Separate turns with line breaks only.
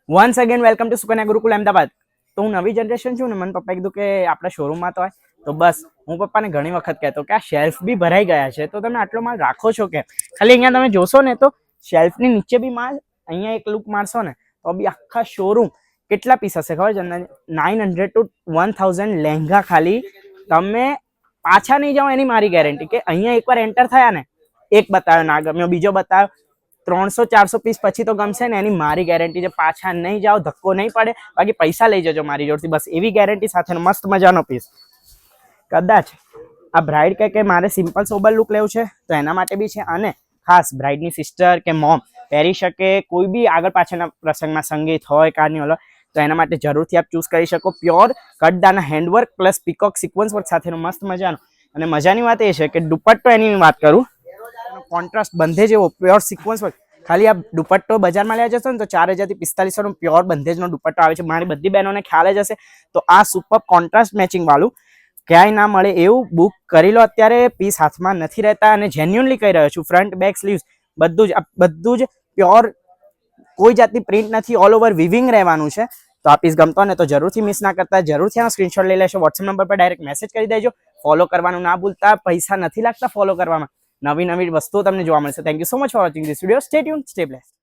Once again welcome to Sukanya Gurukul Ahmedabad. તો હું નવી જનરેશન છું ને, મને પપ્પાએ કીધું કે આપણા શોરૂમમાં તો હોય. તો બસ હું પપ્પાને ઘણી વખત કહેતો કે આ શેલ્ફ બી ભરાઈ ગયા છે, તો તમે આટલો માલ રાખો છો કે? ખાલી અહીંયા તમે જોશો ને તો શેલ્ફની નીચે બી માલ, અહીંયા એક લુક મારશો ને તો બી આખા શોરૂમ કેટલા પીસ હશે ખબર છે? 900 to 1000 લહેંગા ખાલી તમે પાછા નહીં જાઓ એની મારી ગેરંટી. કે અહીંયા એકવાર એન્ટર થયા ને, એક બતાવ્યો ના ગમ્યો, બીજો બતાવ્યો, 300-400 પીસ પછી તો ગમશે ને, એની મારી ગેરંટી છે. પાછા નહીં જાઓ, ધક્કો નહીં પડે, બાકી પૈસા લઈ જજો મારી જોડથી, બસ એવી ગેરંટી સાથેનો મસ્ત મજાનો પીસ. કદાચ આ બ્રાઇડ કે મારે સિમ્પલ સોબર લુક લેવું છે તો એના માટે બી છે, અને ખાસ બ્રાઇડની સિસ્ટર કે મોમ પહેરી શકે, કોઈ બી આગળ પાછળના પ્રસંગમાં સંગીત હોય, કાર્નિવલ હોય, તો એના માટે જરૂરથી આપ ચૂઝ કરી શકો. પ્યોર કટદાના handwork plus peacock sequins work સાથેનો મસ્ત મજાનો. અને મજાની વાત એ છે કે દુપટ્ટો એની વાત કરું, કોન્ટ્રાસ્ટ બંધેજ એવો પ્યોર સિક્વન્સ વર્ક. ખાલી આ દુપટ્ટો બજારમાં લેવા જશો ને તો 4000 થી 4500 નો પ્યોર બંધેજનો દુપટ્ટો આવે છે. મારી બધી બહેનોને ખ્યાલ જ હશે. તો આ સુપર કોન્ટ્રાસ્ટ મેચિંગ વાળું ક્યાંય ના મળે એવું બુક કરી લો અત્યારે. પીસ હાથમાં નથી રહેતા, અને જેન્યુઅનલી કહી રહ્યો છું, ફ્રન્ટ બેક સ્લીવ્સ બધું જ પ્યોર, કોઈ જાતની પ્રિન્ટ નથી, ઓલ ઓવર વિવિંગ રહેવાનું છે. તો આ પીસ ગમતો ને તો જરૂરથી મિસ ના કરતા, જરૂરથી આનો સ્ક્રીનશોટ લઈ લેશો. વોટ્સએપ નંબર પર ડાયરેક્ટ મેસેજ કરી દેજો. ફોલો કરવાનું ના ભૂલતા, પૈસા નથી લાગતા ફોલો કરવામાં. નવી વસ્તુઓ તમને જોવા મળશે. Thank you so much for watching this video. Stay tuned, stay blessed.